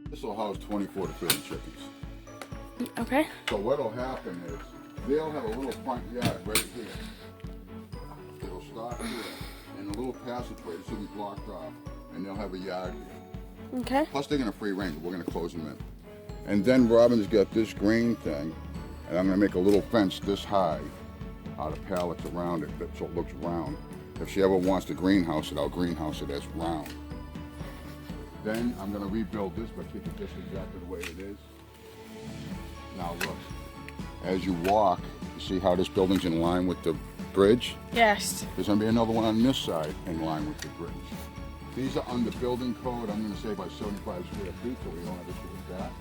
This will house 24 to 30 chickens. Okay. So what'll happen is they'll have a little front yard right here. It'll start here, and a little passageway. This will be blocked off, and they'll have a yard here. Okay. Plus they're gonna free range. We're gonna close them in. And then Robin's got this green thing, and I'm gonna make a little fence this high out of pallets around it, so it looks round. If she ever wants to greenhouse it, I'll greenhouse it as round. Then I'm gonna rebuild this, but keep it just exactly the way it is. Now look, as you walk, you see how this building's in line with the bridge? Yes. There's gonna be another one on this side in line with the bridge. These are under building code, I'm gonna say by 75 square feet, so we don't have issue with that.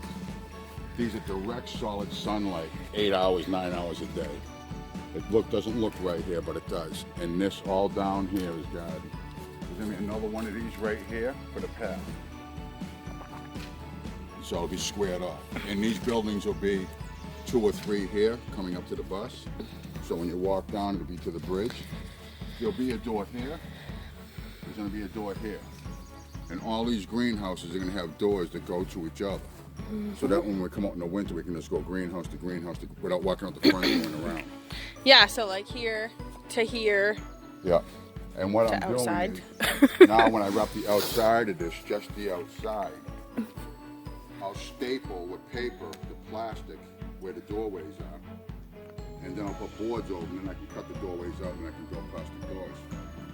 These are direct solid sunlight, 8 hours, 9 hours a day. It doesn't look right here, but it does. And this all down here is garden. There's gonna be another one of these right here for the path. So it'll be squared off. And these buildings will be 2 or 3 here coming up to the bus. So when you walk down, it'll be to the bridge. There'll be a door here. There's gonna be a door here. And all these greenhouses are gonna have doors that go to each other. So that when we come out in the winter, we can just go greenhouse to greenhouse without walking out the front and going around. Yeah, so like here to here. Yeah. And what I'm outside. doing is, now when I wrap the outside of this, just the outside, I'll staple with paper the plastic where the doorways are. And then I'll put boards over, and then I can cut the doorways out and I can build plastic doors.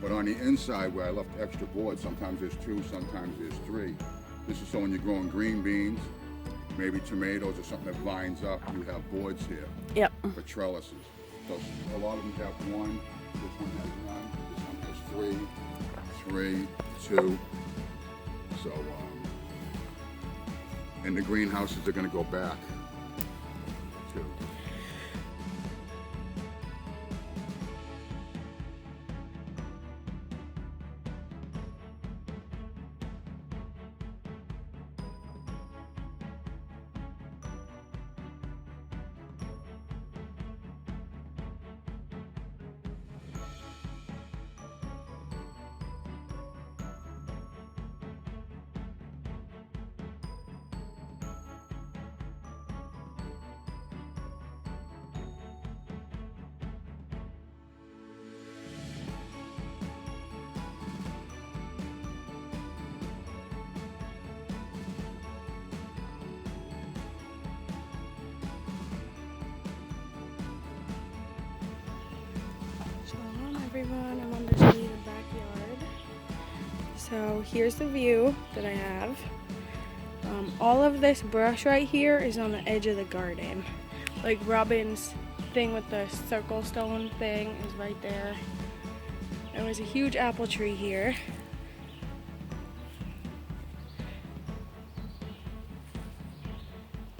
But on the inside where I left extra boards, sometimes there's 2, sometimes there's 3. This is so when you're growing green beans, maybe tomatoes or something that lines up, you have boards here. Yep. For trellises. So a lot of them have 1, this one has 9, this one has 3, 2. So, and the greenhouses are gonna go back too. Everyone, I'm underneath the backyard. So here's the view that I have. All of this brush right here is on the edge of the garden. Like Robin's thing with the circle stone thing is right there. There was a huge apple tree here.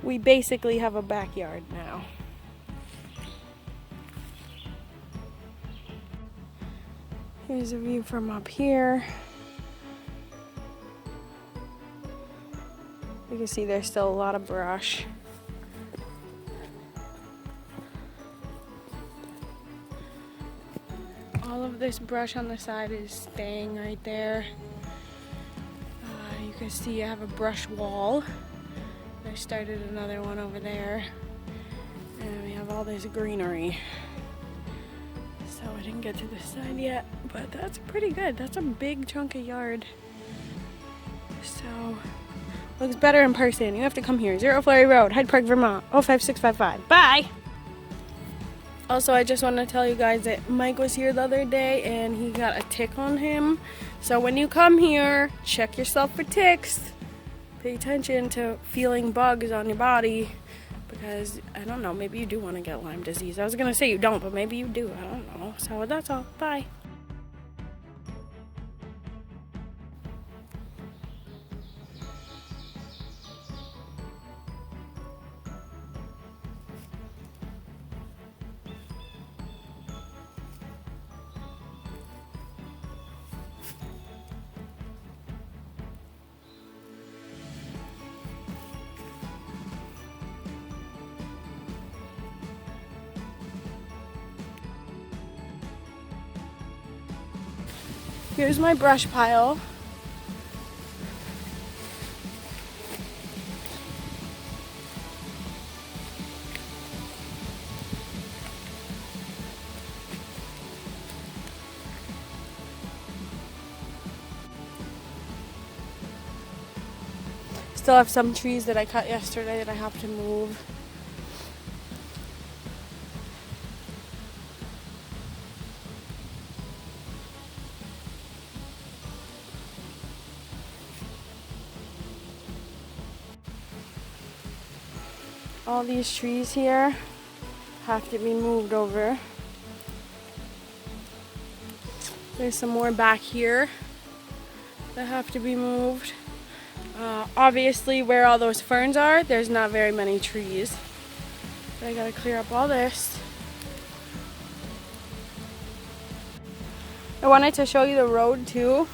We basically have a backyard now. Here's a view from up here. You can see there's still a lot of brush. All of this brush on the side is staying right there. You can see I have a brush wall. I started another one over there. And we have all this greenery. So I didn't get to this side yet, but that's pretty good. That's a big chunk of yard. So, looks better in person. You have to come here. 0 Flurry Road, Hyde Park, Vermont, 05655. Bye! Also, I just want to tell you guys that Mike was here the other day and he got a tick on him. So when you come here, check yourself for ticks. Pay attention to feeling bugs on your body. Because, I don't know, maybe you do want to get Lyme disease. I was going to say you don't, but maybe you do. I don't know. So that's all. Bye. Here's my brush pile. Still have some trees that I cut yesterday that I have to move. All these trees here have to be moved over. There's some more back here that have to be moved. Obviously, where all those ferns are, there's not very many trees. But I gotta clear up all this. I wanted to show you the road too,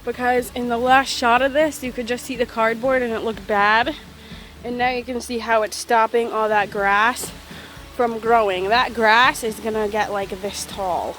because in the last shot of this, you could just see the cardboard and it looked bad. And now you can see how it's stopping all that grass from growing. That grass is gonna get like this tall.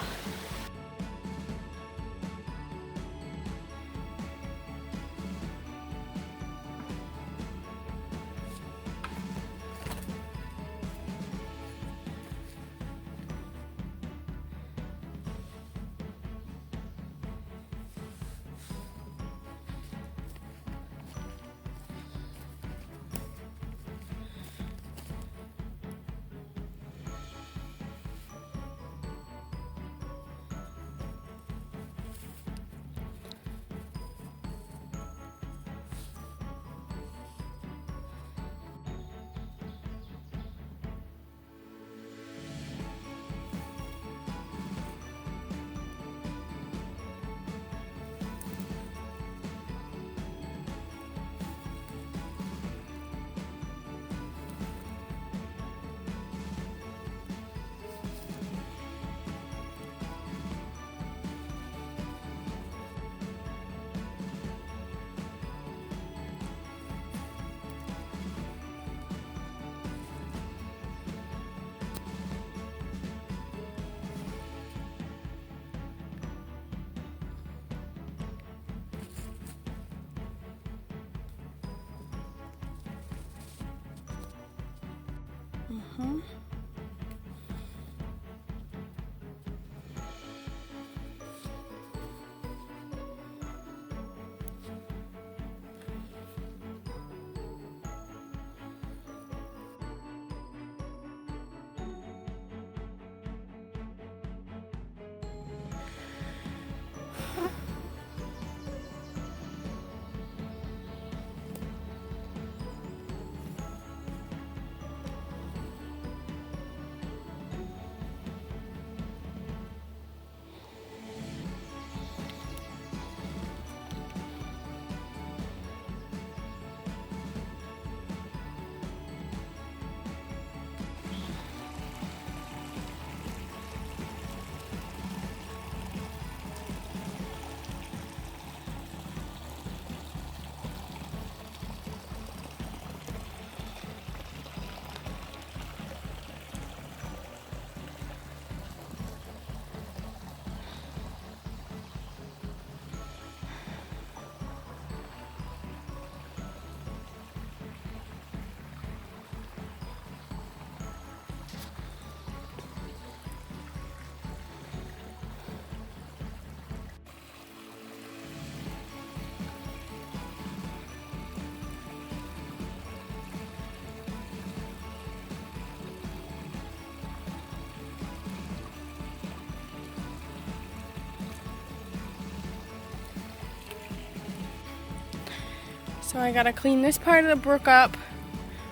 So I gotta clean this part of the brook up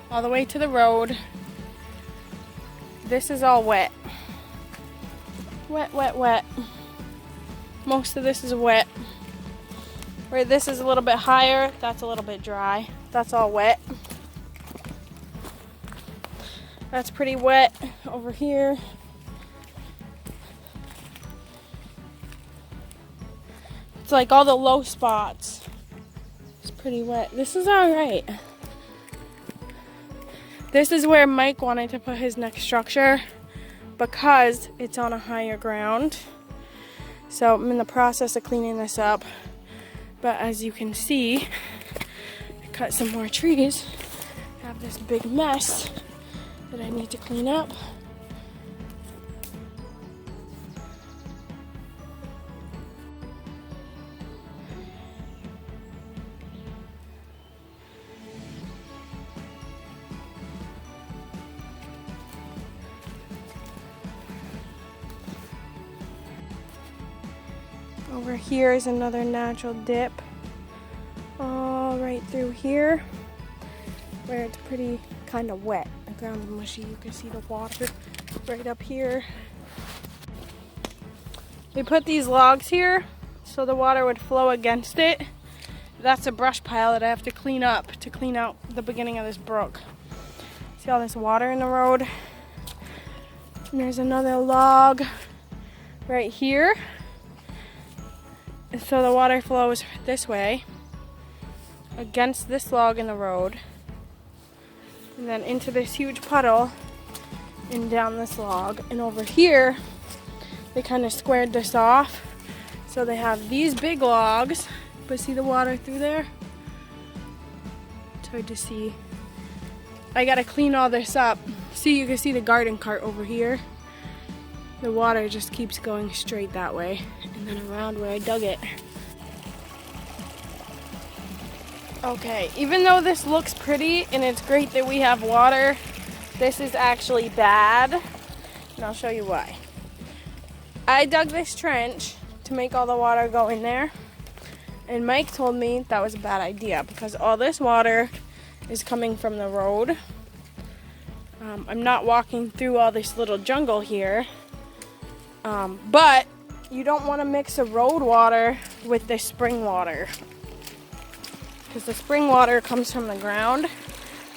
all the way to the road. This is all wet. Wet, wet, wet. Most of this is wet. Where this is a little bit higher, that's a little bit dry. That's all wet. That's pretty wet over here. It's like all the low spots. It's pretty wet. This is all right. This is where Mike wanted to put his next structure because it's on a higher ground. So I'm in the process of cleaning this up. But as you can see, I cut some more trees. I have this big mess that I need to clean up. Over here is another natural dip. All right through here, where it's pretty kind of wet. The ground's mushy. You can see the water right up here. We put these logs here so the water would flow against it. That's a brush pile that I have to clean up to clean out the beginning of this brook. See all this water in the road? And there's another log right here. So the water flows this way against this log in the road, and then into this huge puddle and down this log. And over here they kind of squared this off, so they have these big logs, but see the water through there? It's hard to see. I gotta clean all this up. See, you can see the garden cart over here. The water just keeps going straight that way and then around where I dug it. Okay, even though this looks pretty and it's great that we have water, this is actually bad, and I'll show you why. I dug this trench to make all the water go in there, and Mike told me that was a bad idea because all this water is coming from the road. I'm not walking through all this little jungle here, but you don't want to mix the road water with the spring water, because the spring water comes from the ground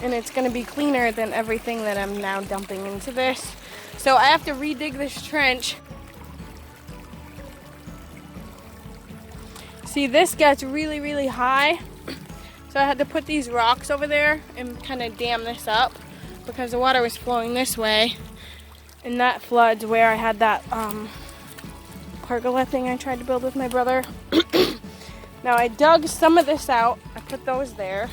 and it's going to be cleaner than everything that I'm now dumping into this. So I have to redig this trench. See, this gets really, really high, so I had to put these rocks over there and kind of dam this up because the water was flowing this way, and that floods where I had that pergola thing I tried to build with my brother. Now I dug some of this out, I put those there.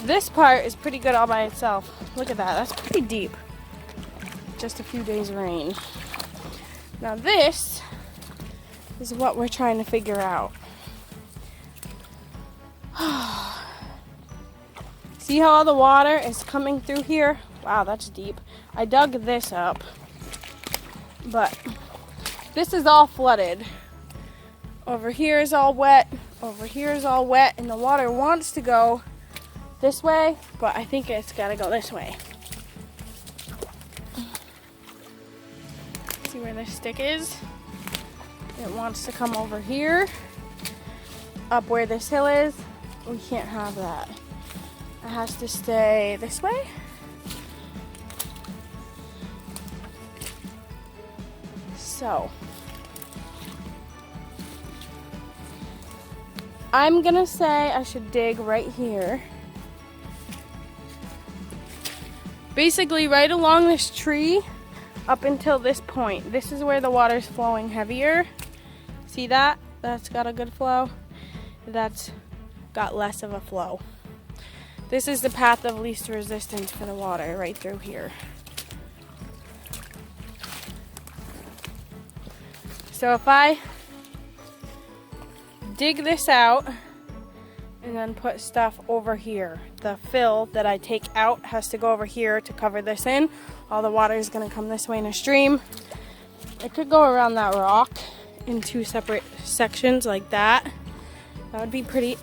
This part is pretty good all by itself. Look at that, that's pretty deep. Just a few days of rain. Now this is what we're trying to figure out. See how all the water is coming through here? Wow, that's deep. I dug this up, but this is all flooded. Over here is all wet, over here is all wet, and the water wants to go this way, but I think it's gotta go this way. See where this stick is? It wants to come over here, up where this hill is. We can't have that. It has to stay this way. So, I'm gonna say I should dig right here. Basically right along this tree up until this point. This is where the water's flowing heavier. See that? That's got a good flow. That's got less of a flow. This is the path of least resistance for the water, right through here. So if I dig this out and then put stuff over here, the fill that I take out has to go over here to cover this in. All the water is going to come this way in a stream. It could go around that rock in two separate sections like that. That would be pretty.